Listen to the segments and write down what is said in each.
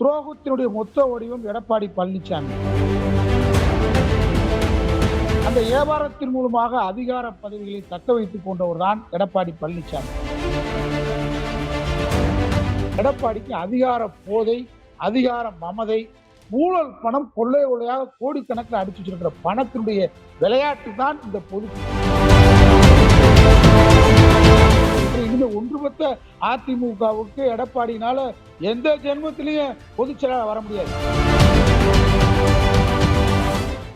துரோகத்தினுடைய மொத்த வடிவம் எடப்பாடி பழனிசாமி. அந்த வியாபாரத்தின் மூலமாக அதிகார பதவிகளை தக்க வைத்துக் கொண்டவர் தான் எடப்பாடி பழனிசாமி. எடப்பாடிக்கு அதிகார போதை, அதிகார மமதை, ஊழல் பணம் கொள்ளை கொள்ளையாக கோடிக்கணக்கில் அடிச்சு வச்சிருக்கிற பணத்தினுடைய விளையாட்டு தான் இந்த பொது. இந்த ஒன்றுபட்ட அதிமுகவுக்கு எடப்பாடினால எந்த ஜென்மத்திலையும் பொதுச் செயலாளர் வர முடியாது.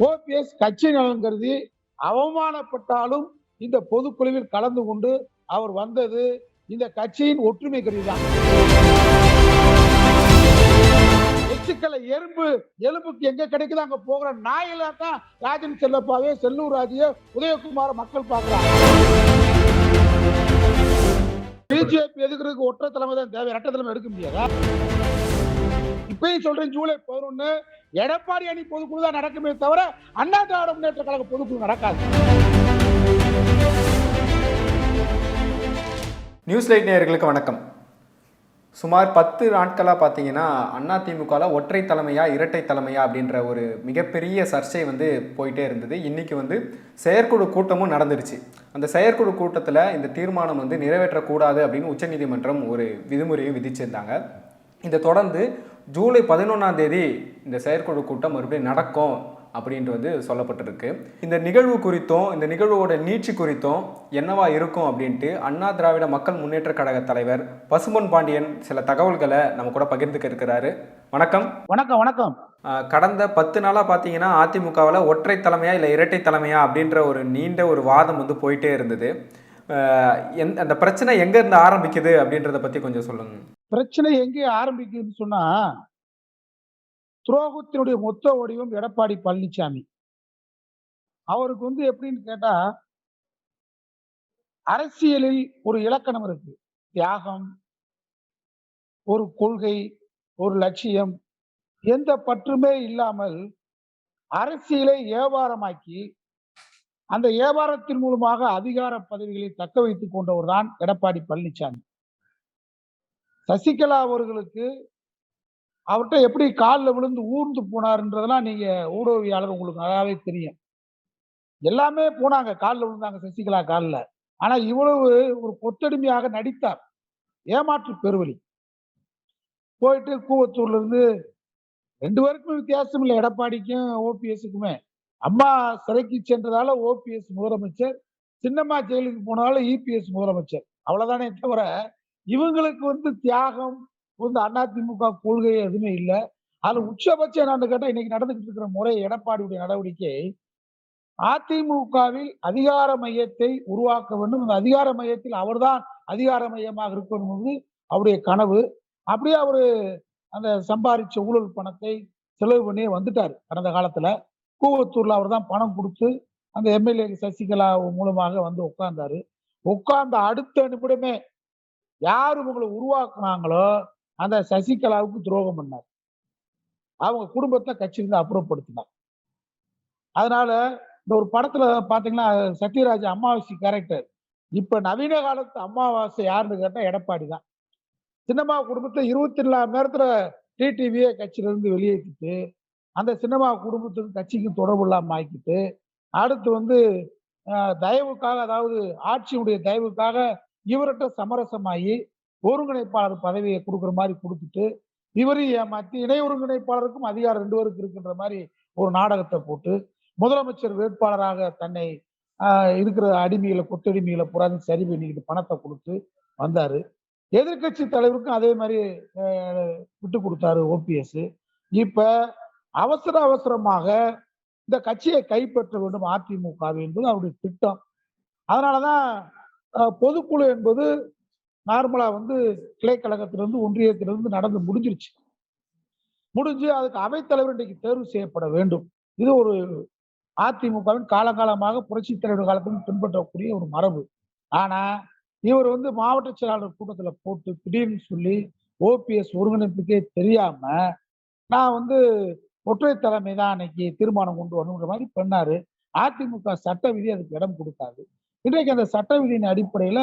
ஓபிஎஸ் கட்சி நலன் கருதி அவமானப்பட்டாலும் இந்த பொதுக்குழுவில் கலந்து கொண்டு அவர் வந்தது இந்த கட்சியின் ஒற்றுமை கருதி தான். எலும்புக்கு எங்க கிடைக்குது அங்க போகிற நாயில தான் ராஜன் செல்லப்பாவே, செல்லூர் ராஜிய, உதயகுமார மக்கள் பார்க்கிறாங்க. பிஜேபி எதுக்குறதுக்கு ஒற்றை தலைமை தான் தேவை, இரட்டை தலைமை எடுக்க முடியாதா? இப்பயும் சொல்றேன், ஜூலை 11 எடப்பாடி அணி பொதுக்குழு தான் நடக்குமே தவிர அண்ணா திராவிட முன்னேற்ற கழக பொதுக்குழு நடக்காது. நியூஸ் லைட் நேயர்களுக்கு வணக்கம். சுமார் 10 நாட்களாக பார்த்தீங்கன்னா அதிமுகவில் ஒற்றை தலைமையா இரட்டை தலைமையா அப்படின்ற ஒரு மிகப்பெரிய சர்ச்சை போயிட்டே இருந்தது. இன்றைக்கி செயற்குழு கூட்டமும் நடந்துருச்சு. அந்த செயற்குழு கூட்டத்தில் இந்த தீர்மானம் நிறைவேற்றக்கூடாது அப்படின்னு உச்சநீதிமன்றம் ஒரு விதிமுறையை விதிச்சிருந்தாங்க. இதை தொடர்ந்து ஜூலை 11 இந்த செயற்குழு கூட்டம் மறுபடியும் நடக்கும் அப்படின்ட்டு சொல்லப்பட்டிருக்கு. இந்த நிகழ்வு குறித்தும் இந்த நிகழ்வோட நீட்சி குறித்தும் என்னவா இருக்கும் அப்படின்ட்டு அண்ணா திராவிட மக்கள் முன்னேற்ற கழக தலைவர் பசும்பொன் பாண்டியன் சில தகவல்களை நம்ம கூட பகிர்ந்துக்க இருக்கிறாரு. வணக்கம். வணக்கம். வணக்கம். கடந்த 10 நாளாக பார்த்தீங்கன்னா அதிமுகவில் ஒற்றை தலைமையா இல்லை இரட்டை தலைமையா அப்படின்ற ஒரு நீண்ட ஒரு வாதம் போயிட்டே இருந்தது. அந்த பிரச்சனை எங்க இருந்து ஆரம்பிக்குது அப்படின்றத பத்தி கொஞ்சம் சொல்லுங்க. பிரச்சனை எங்கே ஆரம்பிக்குதுன்னு சொன்னா, துரோகத்தினுடைய மொத்த வடிவம் எடப்பாடி பழனிசாமி. அவருக்கு எப்படின்னு கேட்டா, அரசியலில் ஒரு இலக்கணம் இருக்கு. தியாகம், ஒரு கொள்கை, ஒரு லட்சியம், எந்த பற்றுமே இல்லாமல் அரசியலை வியாபாரமாக்கி அந்த வியாபாரத்தின் மூலமாக அதிகார பதவிகளை தக்க வைத்துக் கொண்டவர் தான் எடப்பாடி பழனிசாமி. சசிகலா அவர்களுக்கு அவர்கிட்ட எப்படி காலில் விழுந்து ஊர்ந்து போனாருன்றதெல்லாம் நீங்க ஊடகவியாளர் உங்களுக்கு நல்லாவே தெரியும். எல்லாமே போனாங்க, காலில் விழுந்தாங்க சசிகலா காலில். ஆனா இவ்வளவு ஒரு கொத்தடிமையாக நடித்தார். ஏமாற்று பெருவழி போயிட்டு கூவத்தூர்ல இருந்து 2 பேருக்குமே வித்தியாசம் இல்லை, எடப்பாடிக்கும் ஓபிஎஸ்க்குமே. அம்மா சிறைக்கு சென்றதால ஓபிஎஸ் முதலமைச்சர், சின்னம்மா ஜெயிலுக்கு போனாலும் இபிஎஸ் முதலமைச்சர். அவ்வளவுதானே தவிர இவங்களுக்கு தியாகம் அதிமுக கொள்கை எதுவுமே இல்லை. அதுல உச்சபட்சம் என்னன்னு கேட்டா, இன்னைக்கு நடந்துகிட்டு இருக்கிற முறை, எடப்பாடியுடைய நடவடிக்கை அதிமுகவில் அதிகார மையத்தை உருவாக்க வேண்டும். அந்த அதிகார மையத்தில் அவர்தான் அதிகார மையமாக இருக்கணும் என்பது அவருடைய கனவு. அப்படியே அவரு அந்த சம்பாதிச்ச ஊழல் பணத்தை செலவு பண்ணி வந்துட்டாரு. கடந்த காலத்துல கூவத்தூர்ல அவர் தான் பணம் கொடுத்து அந்த எம்எல்ஏ சசிகலா மூலமாக உட்கார்ந்தாரு. உட்கார்ந்த அடுத்த நிமிடமே யாரு உங்களை உருவாக்குனாங்களோ அந்த சசிகலாவுக்கு துரோகம் பண்ணார். அவங்க குடும்பத்தை கட்சியிலிருந்து அப்புறப்படுத்தினார். அதனால இந்த ஒரு படத்துல பாத்தீங்கன்னா, சத்யராஜ் அமாவாசை கேரக்டர். இப்ப நவீன காலத்து அமாவாசை யாருன்னு கேட்டா எடப்பாடி தான். சின்னம்மா குடும்பத்தை 24 மணி நேரத்துல டிடிவியை கட்சியில இருந்து வெளியேற்றிட்டு, அந்த சின்னம்மா குடும்பத்துக்கு கட்சிக்கு தொடர்பு இல்லாம ஆக்கிட்டு, அடுத்து தயவுக்காக, அதாவது ஆட்சியுடைய தயவுக்காக இவர்கிட்ட சமரசமாகி ஒருங்கிணைப்பாளர் பதவியை கொடுக்குற மாதிரி கொடுத்துட்டு, இவரையும் ஏமாத்தி இணை ஒருங்கிணைப்பாளருக்கும் அதிகாரம் 2 பேருக்கு இருக்கின்ற மாதிரி ஒரு நாடகத்தை போட்டு, முதலமைச்சர் வேட்பாளராக தன்னை இருக்கிற அடிமைகளை, கொத்தடிமைகளை புறாதையும் சரி பண்ணிக்கிட்டு பணத்தை கொடுத்து வந்தாரு. எதிர்கட்சி தலைவருக்கும் அதே மாதிரி விட்டு கொடுத்தாரு ஓபிஎஸ். இப்ப அவசரமாக இந்த கட்சியை கைப்பற்ற வேண்டும் அதிமுக என்பது அவருடைய திட்டம். அதனாலதான் பொதுக்குழு என்பது நார்மலா கிளைக்கழகத்திலிருந்து ஒன்றியத்திலிருந்து நடந்து முடிஞ்சிருச்சு. முடிஞ்சு அதுக்கு அவைத்தலைவர் இன்றைக்கு தேர்வு செய்யப்பட வேண்டும். இது ஒரு அதிமுகவின் காலகாலமாக புரட்சி தலைவர் காலத்தில் பின்பற்றக்கூடிய ஒரு மரபு. ஆனா இவர் மாவட்ட செயலாளர் கூட்டத்துல போட்டு திடீர்னு சொல்லி ஓபிஎஸ் ஒருங்கிணைப்புக்கே தெரியாம நான் ஒற்றை தலைமை தான் அன்னைக்கு தீர்மானம் கொண்டு வரணுங்கிற மாதிரி பண்ணாரு. அதிமுக சட்ட விதி அதுக்கு இடம் கொடுத்தாரு. இன்றைக்கு அந்த சட்ட விதியின் அடிப்படையில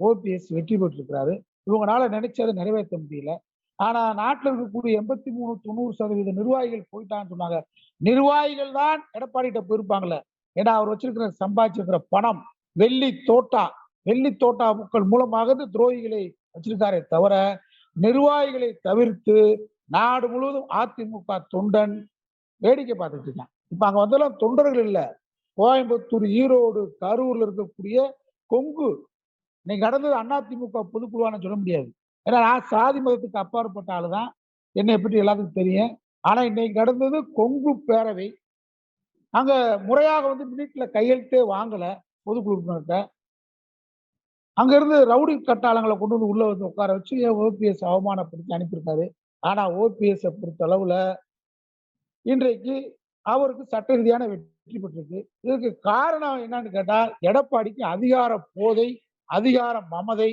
ஓபிஎஸ் வெற்றி பெற்றிருக்கிறாரு. இவங்களால நினைச்சதை நிறைவேற்ற முடியல. ஆனா நாட்டுல இருக்கக்கூடிய 83, 90% நிர்வாகிகள் போயிட்டான்னு சொன்னாங்க. நிர்வாகிகள் தான் எடப்பாடிட்ட போயிருப்பாங்கல்ல. ஏன்னா அவர் வச்சிருக்கிற சம்பாதிச்சிருக்கிற பணம், வெள்ளி தோட்டா, வெள்ளி தோட்டா மக்கள் மூலமாக இந்த துரோகிகளை வச்சிருக்காரே தவிர, நிர்வாகிகளை தவிர்த்து நாடு முழுவதும் அதிமுக தொண்டன் வேடிக்கை பார்த்துட்டு இருக்கான். இப்ப அங்க வந்தெல்லாம் தொண்டர்கள் இல்ல. கோயம்புத்தூர், ஈரோடு, கரூர்ல இருக்கக்கூடிய கொங்கு இன்னைக்கு நடந்தது அதிமுக பொதுக்குழுவான்னு சொல்ல முடியாது. ஏன்னா நான் சாதி மதத்துக்கு அப்பாற்பட்ட ஆளு தான். என்னை பற்றி எல்லாத்துக்கும் தெரியும். ஆனா இன்னைக்கு நடந்தது கொங்கு பேரவை. அங்க முறையாக வந்து மினிட்ல கையெழுத்தே வாங்கல பொதுக்குழு உறுப்பினர்கிட்ட. அங்க இருந்து ரவுடி கட்டாளங்களை கொண்டு வந்து உள்ள வந்து உட்கார வச்சு ஓபிஎஸ் அவமானப்படுத்தி அனுப்பியிருக்காரு. ஆனா ஓபிஎஸ் பொறுத்த அளவுல இன்றைக்கு அவருக்கு சட்ட ரீதியான வெற்றி பெற்றிருக்கு. இதுக்கு காரணம் என்னன்னு கேட்டா, எடப்பாடிக்கு அதிகார போதை, அதிகார மமதை,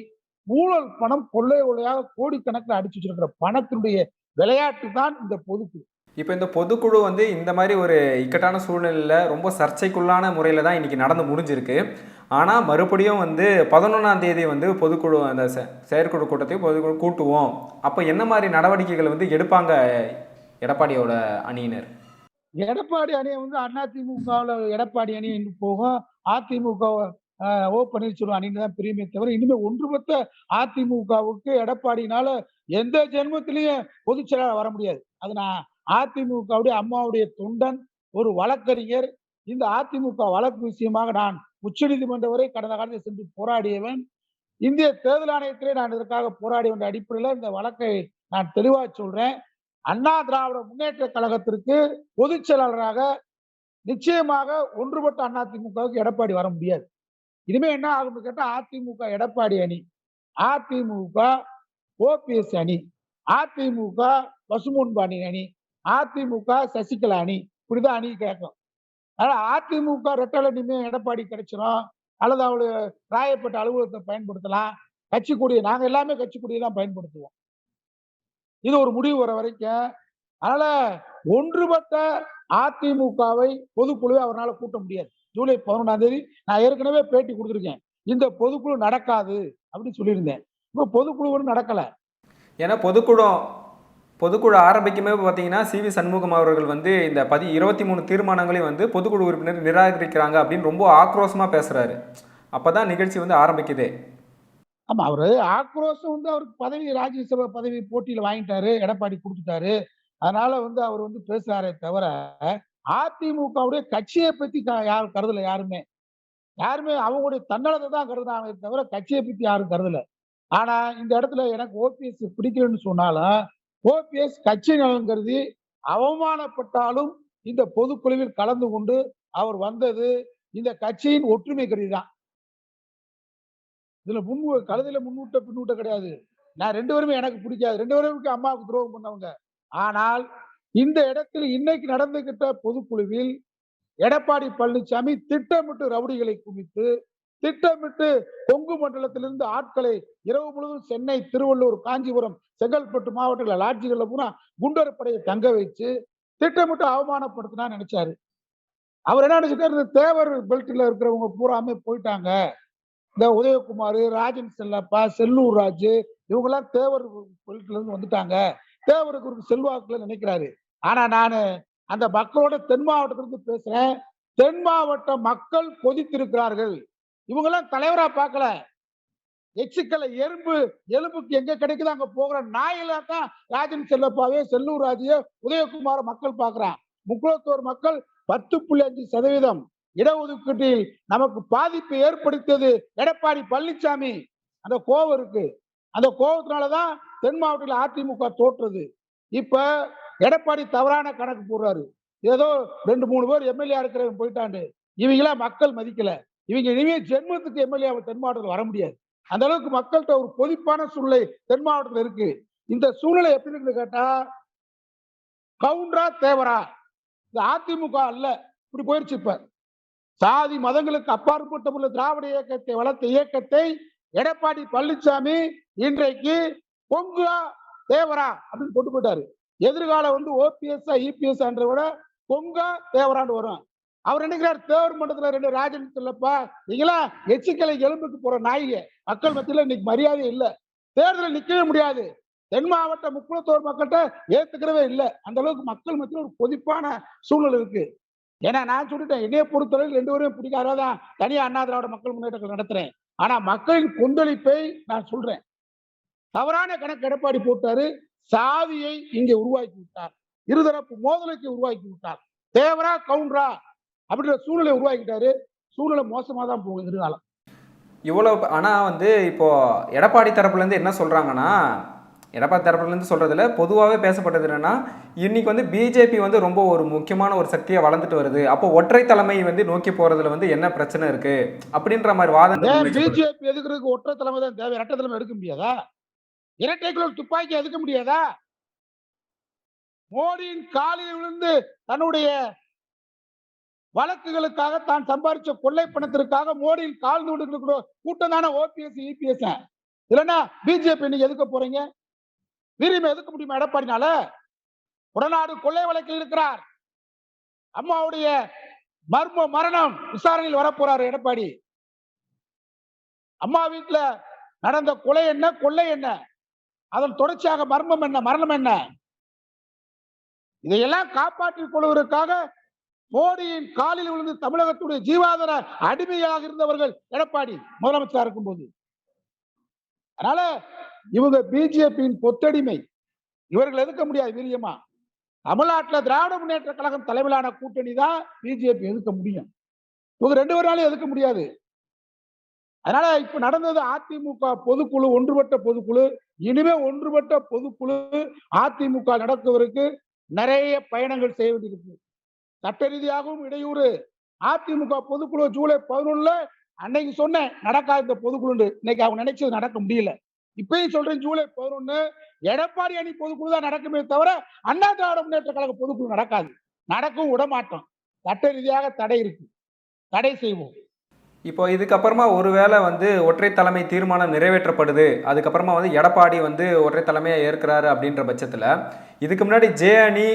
ஊழல் பணம் கொள்ளை கொள்ளையாக கோடிக்கணக்கில் அடிச்சு வச்சிருக்கிற பணத்தினுடைய விளையாட்டு தான் இந்த பொதுக்குழு. இப்போ இந்த பொதுக்குழு வந்து இந்த மாதிரி ஒரு இக்கட்டான சூழ்நிலையில் ரொம்ப சர்ச்சைக்குள்ளான முறையில் தான் இன்றைக்கி நடந்து முடிஞ்சிருக்கு. ஆனால் மறுபடியும் வந்து 11ஆம் தேதி வந்து பொதுக்குழு அந்த செயற்குழு கூட்டத்தையும் பொதுக்குழு கூட்டுவோம். அப்போ என்ன மாதிரி நடவடிக்கைகள் வந்து எடுப்பாங்க எடப்பாடியோட அணியினர்? எடப்பாடி அணியை வந்து அதிமுகவில் எடப்பாடி அணி போகும். அதிமுக ஓ பன்னீர்செல்வம் அணின்னு தான் பிரியுமே தவிர இனிமே ஒன்றுபட்ட அதிமுகவுக்கு எடப்பாடினால எந்த ஜென்மத்திலையும் பொதுச் செயலாளர் வர முடியாது. அது நான் அதிமுகவுடைய அம்மாவுடைய தொண்டன், ஒரு வழக்கறிஞர். இந்த அதிமுக வழக்கு விஷயமாக நான் உச்சநீதிமன்றம் வரை கடந்த காலத்தில் சென்று போராடியவன். இந்திய தேர்தல் ஆணையத்திலே நான் இதற்காக போராடி வந்த அடிப்படையில் இந்த வழக்கை நான் தெளிவாக சொல்றேன். அண்ணா திராவிட முன்னேற்ற கழகத்திற்கு பொதுச் செயலாளராக நிச்சயமாக ஒன்றுபட்ட அதிமுகவுக்கு எடப்பாடி வர முடியாது. இனிமே என்ன ஆகும்னு கேட்டா அதிமுக எடப்பாடி அணி, அதிமுக ஓபிஎஸ் அணி, அதிமுக பசும்பொன் அணி, அதிமுக சசிகலா அணி, இப்படிதான் அணி கேட்கும். அதனால அதிமுக ரெட்டலை இனிமே எடப்பாடி கிடைச்சிடும். அல்லது அவளு ராயப்பட்ட அலுவலகத்தை பயன்படுத்தலாம். கட்சி கொடியை நாங்க எல்லாமே கட்சி கொடியை தான் பயன்படுத்துவோம். இது ஒரு முடிவு வர வரைக்கும். அதனால ஒன்றுபட்ட அதிமுகவை பொதுக்குழுவை அவரால் கூட்ட முடியாது. ஜூலை 11ஆம் தேதி நான் ஏற்கனவே பேட்டி கொடுத்திருக்கேன். இந்த பொதுக்குழு நடக்காது அப்படின்னு சொல்லியிருந்தேன். இப்ப பொதுக்குழு நடக்கல. ஏன்னா பொதுக்குழு ஆரம்பிக்குமே பார்த்தீங்கன்னா சி.வி. சண்முகம் அவர்கள் வந்து இந்த 23 தீர்மானங்களையும் வந்து பொதுக்குழு உறுப்பினர் நிராகரிக்கிறாங்க அப்படின்னு ரொம்ப ஆக்ரோஷமா பேசுறாரு. அப்பதான் நிகழ்ச்சி வந்து ஆரம்பிக்குதே. ஆமா, அவரு ஆக்ரோஷம் வந்து அவருக்கு பதவி, ராஜ்யசபா பதவி போட்டியில வாங்கிட்டாரு. எடப்பாடி கொடுத்துட்டாரு. அதனால வந்து அவர் வந்து பேசுறாரே தவிர, அதிமுகவுடைய கட்சியை பத்தி யாரும் கருதல யாருமே. யாருமே அவங்களுடைய தன்னலத்தை தான் கருதுனாங்களே தவிர, கட்சியை பத்தி யாரும் கருதல. ஆனா இந்த இடத்துல எனக்கு ஓபிஎஸ் பிடிக்கலன்னு சொன்னாலும், ஓபிஎஸ் கட்சி நலன் கருதி அவமானப்பட்டாலும் இந்த பொதுக்குழுவில் கலந்து கொண்டு அவர் வந்தது இந்த கட்சியின் ஒற்றுமை கருதி தான். இதுல கழுதையில முன்னூட்ட பின்னூட்ட கிடையாது. நான் 2 பேருமே எனக்கு பிடிக்காது. 2 பேருமே அம்மாவுக்கு துரோகம் பண்ணவங்க. ஆனால் இந்த இடத்தில் இன்னைக்கு நடந்துகிட்ட பொதுக்குழுவில் எடப்பாடி பழனிசாமி திட்டமிட்டு ரவுடிகளை குவித்து, திட்டமிட்டு கொங்கு மண்டலத்திலிருந்து ஆட்களை இரவு முழுவதும் சென்னை, திருவள்ளூர், காஞ்சிபுரம், செங்கல்பட்டு மாவட்டங்கள லாட்ஜிகள்ல பூரா குண்டர் படையை தங்க வச்சு திட்டமிட்டு அவமானப்படுத்தினா நினைச்சாரு. அவர் என்ன நினைச்சிட்டாரு, இந்த தேவர் பெல்ட்ல இருக்கிறவங்க பூராமே போயிட்டாங்க. இந்த உதயகுமார், ராஜன் செல்லப்பா, செல்லூர் ராஜு இவங்கெல்லாம் தேவர் பெல்ட்ல இருந்து வந்துட்டாங்க. தேவருக்கு ஒரு செல்வாக்குல நினைக்கிறாரு. ஆனா நானு அந்த மக்களோட தென் மாவட்டத்திலிருந்து பேசுறேன். தென் மாவட்ட மக்கள் கொதித்திருக்கிறார்கள். இவங்கெல்லாம் தலைவரா பார்க்கல. எச்சுக்களை எலும்புக்கு எங்க கிடைக்குதோ அங்க போகிற நாயில தான் ராஜன் செல்லப்பாவே, செல்லூர் ராஜையோ, உதயகுமார மக்கள் பார்க்கிறான். முக்குளத்தூர் மக்கள் 10.5% இடஒதுக்கீட்டில் நமக்கு பாதிப்பை ஏற்படுத்தியது எடப்பாடி பழனிசாமி. அந்த கோபம் இருக்கு. அந்த கோபத்தினாலதான் தென் மாவட்டத்தில் அதிமுக தோற்றது. இப்ப எடப்பாடி தவறான கணக்கு போடுறாரு. ஏதோ 2, 3 பேர் எம்எல்ஏ இருக்கிறவங்க போயிட்டாண்டு. இவங்கள மக்கள் மதிக்கல. இவங்க இனிமே ஜென்மத்துக்கு எம்எல்ஏ தென் மாவட்டத்தில் வர முடியாது. அந்த அளவுக்கு மக்கள்கிட்ட ஒரு கொதிப்பான சூழ்நிலை தென் மாவட்டத்தில் இருக்கு. இந்த சூழ்நிலை எப்படி இருக்குன்னு கேட்டா, கவுண்டரா தேவரா, இந்த அதிமுக அல்ல, இப்படி போயிருச்சு. இப்ப சாதி மதங்களுக்கு அப்பாற்பட்ட உள்ள திராவிட இயக்கத்தை வளர்த்த இயக்கத்தை எடப்பாடி பழனிசாமி இன்றைக்கு கொங்கா தேவரா அப்படின்னு கொண்டு போயிட்டாரு. எதிர்காலம் வந்து ஓபிஎஸ் இபிஎஸ் விட கொங்கா தேவரான்னு வரும். அவர் நினைக்கிறார் தேவர் மண்டலத்துல 2 ராஜன் சொல்லப்பா, நீங்களா எச்சிக்கலை எலும்புக்கு போற நாயிக மக்கள் மத்தியில இன்னைக்கு மரியாதை இல்ல, தேர்தலில் நிக்கவே முடியாது, தென் மாவட்ட முக்குளத்தோர் மக்கள்கிட்ட ஏத்துக்கிறவே இல்லை. அந்த அளவுக்கு மக்கள் மத்தியில் ஒரு கொதிப்பான சூழ்நிலை இருக்கு. ஏன்னா நான் சொல்லிட்டேன், என்னைய பொறுத்தவரையில் 2 பேரும் பிடிக்காதான் தனியா அண்ணா திராவிட மக்கள் முன்னேற்ற கழகம் நடத்துறேன். ஆனா மக்களின் கொந்தளிப்பை நான் சொல்றேன். தவறான கணக்கு எடப்பாடி போட்டாரு. சாதியை இங்கே உருவாக்கி விட்டார். இருதரப்பு மோதலுக்கு உருவாக்கி விட்டார். தேவரா கவுண்டரா அப்படின்ற சூழ்நிலை உருவாக்கிட்டாரு. சூழ்நிலை மோசமா தான் போகுது எதிர்காலம். இவ்வளவு ஆனா வந்து இப்போ எடப்பாடி தரப்புல இருந்து என்ன சொல்றாங்கன்னா, எடப்பாடி தரப்புல இருந்து சொல்றதுல பொதுவாகவே பேசப்பட்டது என்னன்னா, இன்னைக்கு வந்து பிஜேபி வந்து ரொம்ப ஒரு முக்கியமான ஒரு சக்தியா வளர்ந்துட்டு வருது. அப்போ ஒற்றை தலைமை வந்து நோக்கி போறதுல வந்து என்ன பிரச்சனை இருக்கு அப்படின்ற மாதிரி வாதம் பிஜேபி எதுக்குறதுக்கு ஒற்றை தலைமை தான் தேவை. இரட்டை தலைமை எடுக்க முடியாதா? இரட்டைக்குள்ள துப்பாக்கி எடுக்க முடியாதா? மோடியின் காலில் விழுந்து தன்னுடைய வழக்குகளுக்காக தான் சம்பாதிச்ச கொள்ளை பணத்திற்காக மோடியின் கால் நோடுகிற கூட்டம் தானே ஓபிஎஸ் இபிஎஸ். இல்லைன்னா பிஜேபி நீங்க எதுக்க போறீங்க? வீரியமை எதுக்க முடியுமா எடப்பாடினால? உடனாடு கொள்ளை வழக்கில் இருக்கிறார். அம்மாவுடைய மர்ம மரணம் விசாரணையில் வரப்போறாரு எடப்பாடி. அம்மா வீட்டுல நடந்த கொலை என்ன, கொள்ளை என்ன, அதன் தொடர்ச்சியாக மர்மம் என்ன, மரணம் என்ன, இதையெல்லாம் காப்பாற்றிக் கொள்வதற்காக மோடியின் காலில் விழுந்து தமிழகத்துடைய ஜீவாதார அடிமையாக இருந்தவர்கள் எடப்பாடி முதலமைச்சராக இருக்கும் போது. அதனால இவங்க பிஜேபியின் கொத்தடிமை. இவர்கள் எதிர்க்க முடியாது வீரியமா. தமிழ்நாட்டில் திராவிட முன்னேற்ற கழகம் தலைமையிலான கூட்டணி தான் பிஜேபி எதிர்க்க முடியும். இவங்க 2 பேராலும் எதிர்க்க முடியாது. அதனால இப்ப நடந்தது அதிமுக பொதுக்குழு, ஒன்றுபட்ட பொதுக்குழு. இனிமே ஒன்றுபட்ட பொதுக்குழு அதிமுக நடத்துவதற்கு நிறைய பயணங்கள் செய்ய வேண்டியிருக்கு. சட்ட ரீதியாகவும் இடையூறு. அதிமுக பொதுக்குழு ஜூலை 11 அன்னைக்கு சொன்னேன் நடக்காது இந்த பொதுக்குழு. இன்னைக்கு அவங்க நினைச்சது நடக்க முடியல. இப்பயும் சொல்றேன், ஜூலை 11 எடப்பாடி அணி பொதுக்குழு தான் நடக்குமே தவிர அண்ணா திராவிட முன்னேற்ற கழக பொதுக்குழு நடக்காது. நடக்கும் விட மாட்டோம். சட்ட ரீதியாக தடை இருக்கு. தடை செய்வோம். இப்போ இதுக்கப்புறமா ஒருவேளை வந்து ஒற்றை தலைமை தீர்மானம் நிறைவேற்றப்படுது, அதுக்கப்புறமா வந்து எடப்பாடி வந்து ஒற்றை தலைமையை ஏற்கிறாரு அப்படின்ற பட்சத்தில் இதுக்கு முன்னாடி ஜே அணி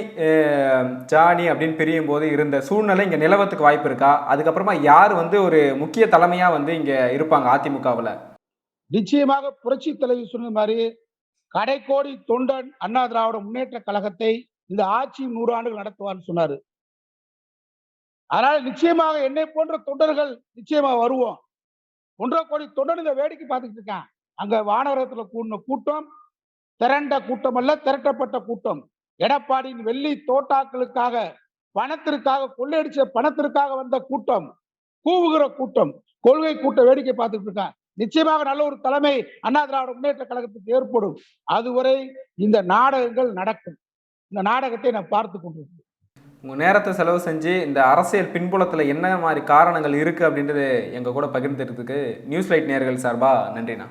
ஜா அணி அப்படின்னு பிரியும் போது இருந்த சூழ்நிலை இங்கே நிலவத்துக்கு வாய்ப்பு இருக்கா? அதுக்கப்புறமா யார் வந்து ஒரு முக்கிய தலைமையாக வந்து இங்கே இருப்பாங்க அதிமுகவில்? நிச்சயமாக புரட்சி தலைவி சொன்ன மாதிரி கடைக்கோடி தொண்டன் அண்ணா திராவிட முன்னேற்ற கழகத்தை இந்த ஆட்சி 100 ஆண்டுகள் நடத்துவார்னு சொன்னாரு. அதனால நிச்சயமாக என்னை போன்ற தொண்டர்கள் நிச்சயமா வருவோம். 1.5 கோடி தொண்டன் இந்த வேடிக்கை பார்த்துட்டு இருக்கான். அங்க வானகரத்துல கூடின கூட்டம் திரண்ட கூட்டம் அல்ல, திரட்டப்பட்ட கூட்டம். எடப்பாடியின் வெள்ளி தோட்டாக்களுக்காக, பணத்திற்காக, கொள்ளையடிச்ச பணத்திற்காக வந்த கூட்டம், கூவுகிற கூட்டம், கொள்கை கூட்டம் வேடிக்கை பார்த்துட்டு இருக்கான். நிச்சயமாக நல்ல ஒரு தலைமை அண்ணா திராவிட முன்னேற்ற கழகத்துக்கு ஏற்படும். அதுவரை இந்த நாடகங்கள் நடக்கும். இந்த நாடகத்தை நான் பார்த்து கொண்டிருக்கேன். உங்கள் நேரத்தை செலவு செஞ்சு இந்த அரசியல் பின்புலத்தில் என்ன மாதிரி காரணங்கள் இருக்குது அப்படின்றது எங்கள் கூட பகிர்ந்துக்கிறதுக்கு நியூஸ் லைட் நேயர்கள் சார்பாக நன்றிண்ணா.